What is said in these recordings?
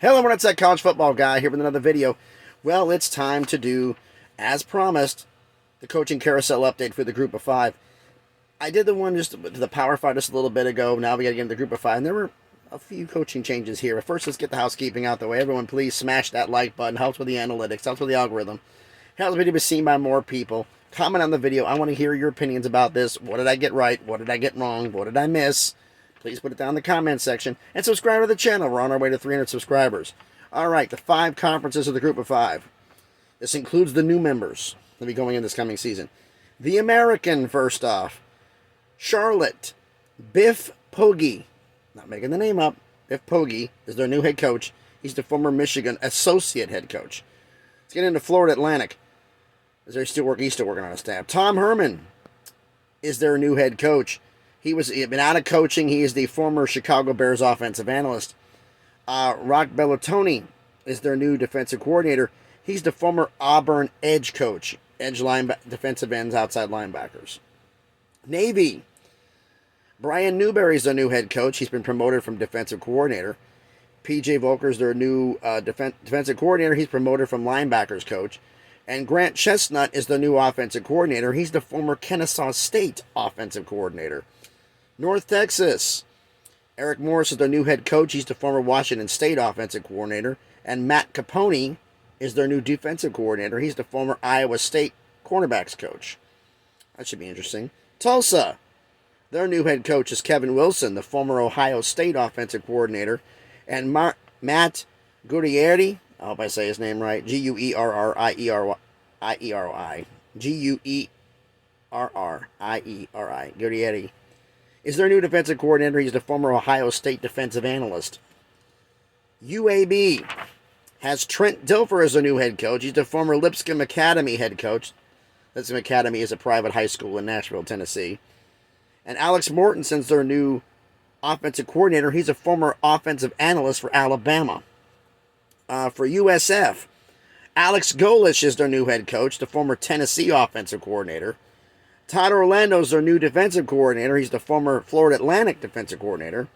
Hello, everyone, it's that college football guy here with another video. Well, it's time to do, as promised, the coaching carousel update for the group of five. I did the one just to the Power 5 just a little bit ago. Now we got to get into the group of five, and there were a few coaching changes here. But first, let's get the housekeeping out the way. Everyone, please smash that like button. Helps with the analytics, helps with the algorithm. Helps the video be seen by more people. Comment on the video. I want to hear your opinions about this. What did I get right? What did I get wrong? What did I miss? Please put it down in the comment section. And subscribe to the channel. We're on our way to 300 subscribers. All right, the 5 conferences of the group of 5. This includes the new members that will be going in this coming season. The American, first off. Charlotte. Biff Poggi. Not making the name up. Biff Poggi is their new head coach. He's the former Michigan associate head coach. Let's get into Florida Atlantic. He's still working on a staff. Tom Herman is their new head coach. He's been out of coaching. He is the former Chicago Bears offensive analyst. Rock Bellotoni is their new defensive coordinator. He's the former Auburn edge coach. Defensive ends, outside linebackers. Navy. Brian Newberry is their new head coach. He's been promoted from defensive coordinator. P.J. Volker is their new defensive coordinator. He's promoted from linebackers coach. And Grant Chestnut is the new offensive coordinator. He's the former Kennesaw State offensive coordinator. North Texas. Eric Morris is their new head coach. He's the former Washington State offensive coordinator. And Matt Capone is their new defensive coordinator. He's the former Iowa State cornerbacks coach. That should be interesting. Tulsa. Their new head coach is Kevin Wilson, the former Ohio State offensive coordinator. And Matt Guerrieri, I hope I say his name right, Guerrieri. Guerrieri is their new defensive coordinator. He's the former Ohio State defensive analyst. UAB has Trent Dilfer as their new head coach. He's the former Lipscomb Academy head coach. Lipscomb Academy is a private high school in Nashville, Tennessee. And Alex Mortenson's their new offensive coordinator. He's a former offensive analyst for Alabama. For USF, Alex Golesh is their new head coach, the former Tennessee offensive coordinator. Todd Orlando is their new defensive coordinator. He's the former Florida Atlantic defensive coordinator.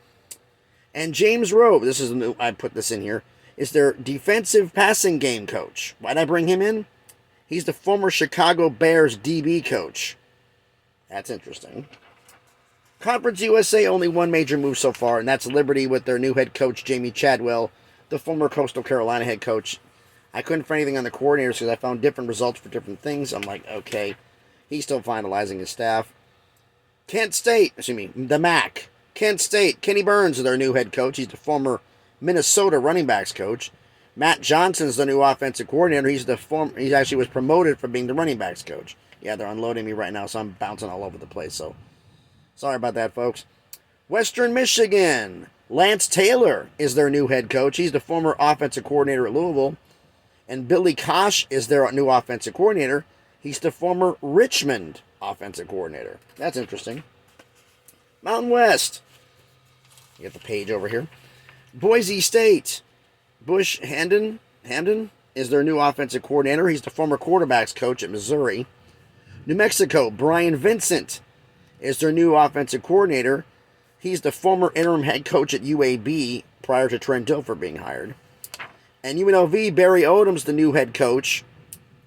And James Rowe, this is new, I put this in here, is their defensive passing game coach. Why'd I bring him in? He's the former Chicago Bears DB coach. That's interesting. Conference USA, only one major move so far, and that's Liberty with their new head coach, Jamie Chadwell, the former Coastal Carolina head coach. I couldn't find anything on the coordinators because I found different results for different things. I'm like, okay. He's still finalizing his staff. The MAC. Kent State. Kenny Burns is their new head coach. He's the former Minnesota running backs coach. Matt Johnson's the new offensive coordinator. He actually was promoted from being the running backs coach. Yeah, they're unloading me right now, so I'm bouncing all over the place. So, sorry about that, folks. Western Michigan. Lance Taylor is their new head coach. He's the former offensive coordinator at Louisville. And Billy Kosh is their new offensive coordinator. He's the former Richmond offensive coordinator. That's interesting. Mountain West. You get the page over here. Boise State. Bush Hamden is their new offensive coordinator. He's the former quarterbacks coach at Missouri. New Mexico. Brian Vincent is their new offensive coordinator. He's the former interim head coach at UAB prior to Trent Dilfer being hired. And UNLV, Barry Odom's the new head coach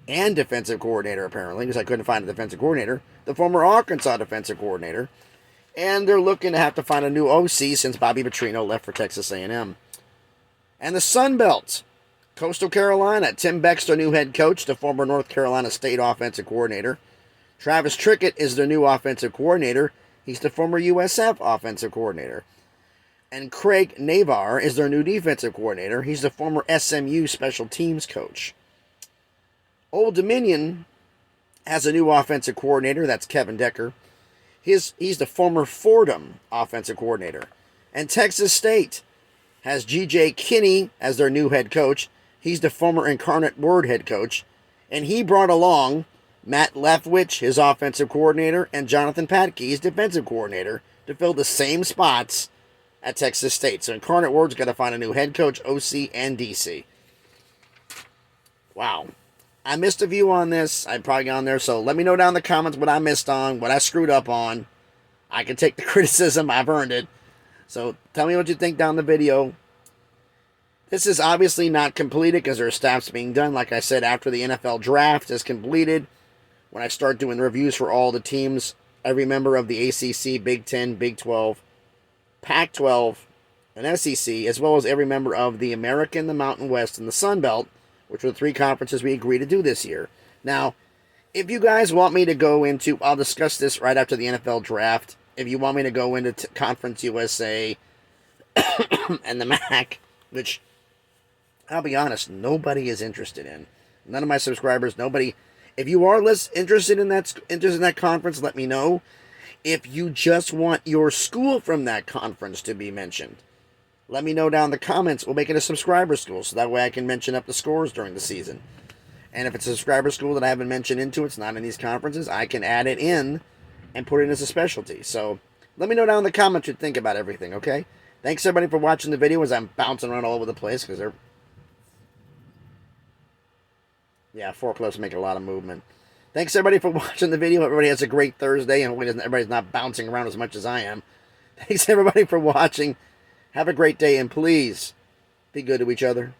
and defensive coordinator, apparently, because I couldn't find a defensive coordinator. The former Arkansas defensive coordinator. And they're looking to have to find a new OC since Bobby Petrino left for Texas A&M. And the Sun Belt, Coastal Carolina, Tim Beck's their new head coach, the former North Carolina State offensive coordinator. Travis Trickett is their new offensive coordinator. He's the former USF offensive coordinator. And Craig Navar is their new defensive coordinator. He's the former SMU special teams coach. Old Dominion has a new offensive coordinator. That's Kevin Decker. He's the former Fordham offensive coordinator. And Texas State has G.J. Kinney as their new head coach. He's the former Incarnate Word head coach. And he brought along Matt Leftwich, his offensive coordinator, and Jonathan Patke, his defensive coordinator, to fill the same spots at Texas State. So Incarnate Word's got to find a new head coach, OC, and DC. Wow. I missed a view on this. I probably got on there, so let me know down in the comments what I missed on, what I screwed up on. I can take the criticism. I've earned it. So tell me what you think down in the video. This is obviously not completed because there are staffs being done. Like I said, after the NFL draft is completed, when I start doing reviews for all the teams, every member of the ACC, Big 10, Big 12, Pac 12, and SEC, as well as every member of the American, the Mountain West, and the Sun Belt, which were the 3 conferences we agreed to do this year. Now, if you guys want me to go into, I'll discuss this right after the NFL draft. If you want me to go into Conference USA and the MAC, which, I'll be honest, nobody is interested in. None of my subscribers, nobody. If you are interested in that conference, let me know. If you just want your school from that conference to be mentioned, let me know down in the comments. We'll make it a subscriber school, so that way I can mention up the scores during the season. And if it's a subscriber school that I haven't mentioned into, it's not in these conferences, I can add it in and put it as a specialty. So let me know down in the comments what you think about everything, okay? Thanks, everybody, for watching the video as I'm bouncing around all over the place because they're... Yeah, forklifts make a lot of movement. Thanks, everybody, for watching the video. Everybody has a great Thursday, and everybody's not bouncing around as much as I am. Thanks, everybody, for watching. Have a great day, and please be good to each other.